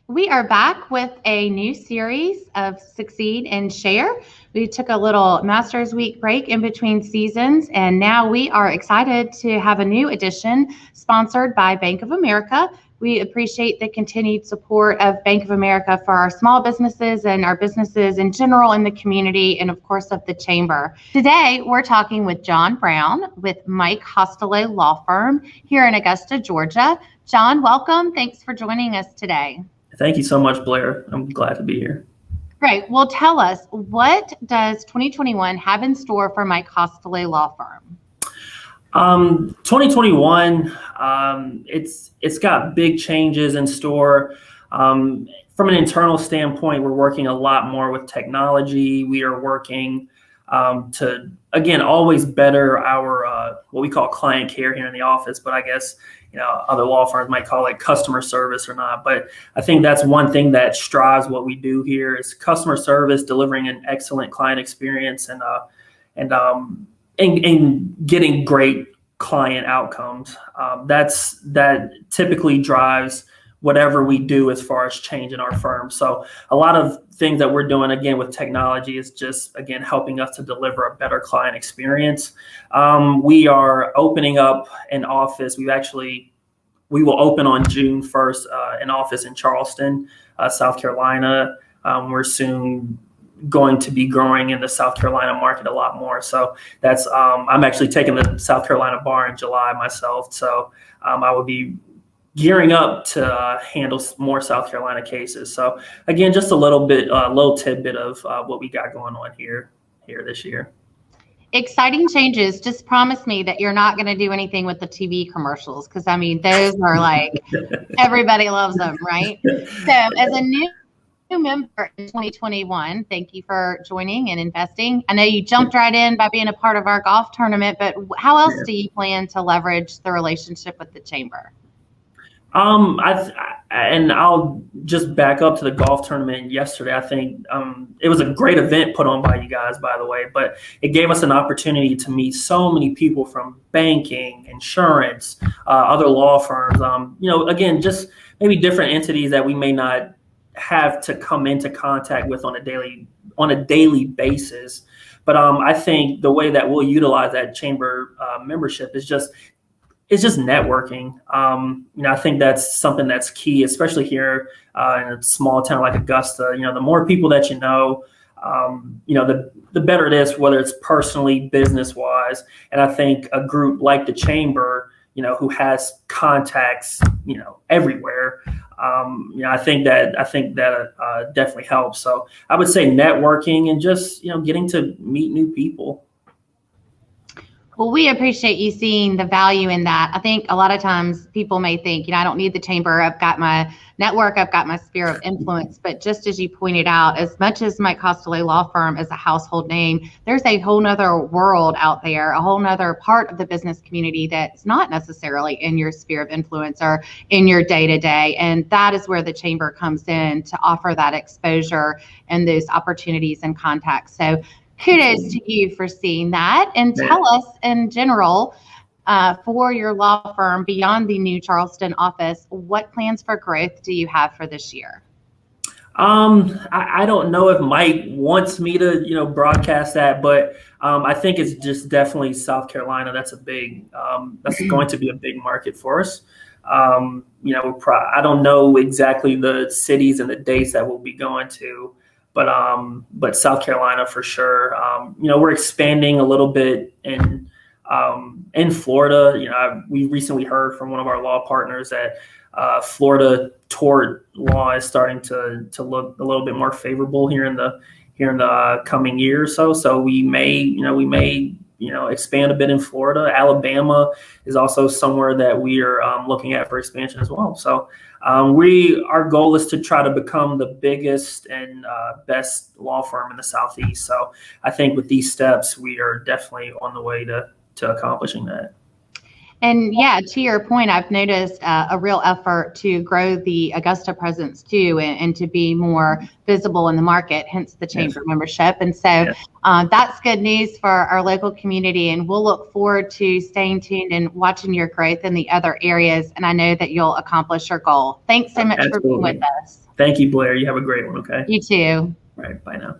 We are back with a new series of Succeed and Share. We took a little Masters Week break in between seasons, and now we are excited to have a new edition sponsored by Bank of America. We appreciate the continued support of Bank of America for our small businesses and our businesses in general in the community, and of course of the Chamber. Today, we're talking with John Brown with Mike Hostilo Law Firm here in Augusta, Georgia. John, welcome. Thanks for joining us today. Thank you so much, Blair. I'm glad to be here. Great. Well, tell us, what does 2021 have in store for Mike Hostilo Law Firm? 2021, it's got big changes in store. From an internal standpoint, we're working a lot more with technology. We are working to, again, always better our what we call client care here in the office, but I guess other law firms might call it customer service or not. But I think that's one thing that strives what we do here is customer service, delivering an excellent client experience and getting great client outcomes. That typically drives whatever we do as far as change in our firm. So a lot of things that we're doing, again, with technology is just, again, helping us to deliver a better client experience. We are opening up an office. We will open on June 1st, an office in Charleston, South Carolina. We're soon going to be growing in the South Carolina market a lot more. So that's, I'm actually taking the South Carolina bar in July myself. So I will be gearing up to handle more South Carolina cases. So again, just a little tidbit of what we got going on here this year. Exciting changes. Just promise me that you're not going to do anything with the TV commercials, because I mean, those are like, everybody loves them, right? So as a new member in 2021, thank you for joining and investing. I know you jumped right in by being a part of our golf tournament, but how else do you plan to leverage the relationship with the Chamber? And I'll just back up to the golf tournament yesterday. I think it was a great event put on by you guys, by the way, but it gave us an opportunity to meet so many people from banking, insurance, other law firms, again, just maybe different entities that we may not have to come into contact with on a daily basis. But I think the way that we'll utilize that Chamber membership is just networking. I think that's something that's key, especially here in a small town like Augusta. The more people that the better it is, whether it's personally, business wise. And I think a group like the Chamber, who has contacts, everywhere. I think that definitely helps. So I would say networking and just getting to meet new people. Well, we appreciate you seeing the value in that. I think a lot of times people may think, I don't need the Chamber. I've got my network. I've got my sphere of influence. But just as you pointed out, as much as Mike Hostilo Law Firm is a household name, there's a whole nother world out there, a whole nother part of the business community that's not necessarily in your sphere of influence or in your day-to-day. And that is where the Chamber comes in to offer that exposure and those opportunities and contacts. So kudos to you for seeing that. And tell us in general, for your law firm beyond the new Charleston office, what plans for growth do you have for this year? I don't know if Mike wants me to, broadcast that, but I think it's just definitely South Carolina. That's that's going to be a big market for us. I don't know exactly the cities and the dates that we'll be going to. But South Carolina for sure. We're expanding a little bit in Florida. We recently heard from one of our law partners that Florida tort law is starting to look a little bit more favorable here in the coming year or so. So we may expand a bit in Florida. Alabama is also somewhere that we are looking at for expansion as well. So our goal is to try to become the biggest and best law firm in the Southeast. So I think with these steps, we are definitely on the way to accomplishing that. And yeah, to your point, I've noticed a real effort to grow the Augusta presence too, and to be more visible in the market, hence the Chamber membership. And so that's good news for our local community. And we'll look forward to staying tuned and watching your growth in the other areas. And I know that you'll accomplish your goal. Thanks so much for being with us. Thank you, Blair. You have a great one. Okay. You too. All right. Bye now.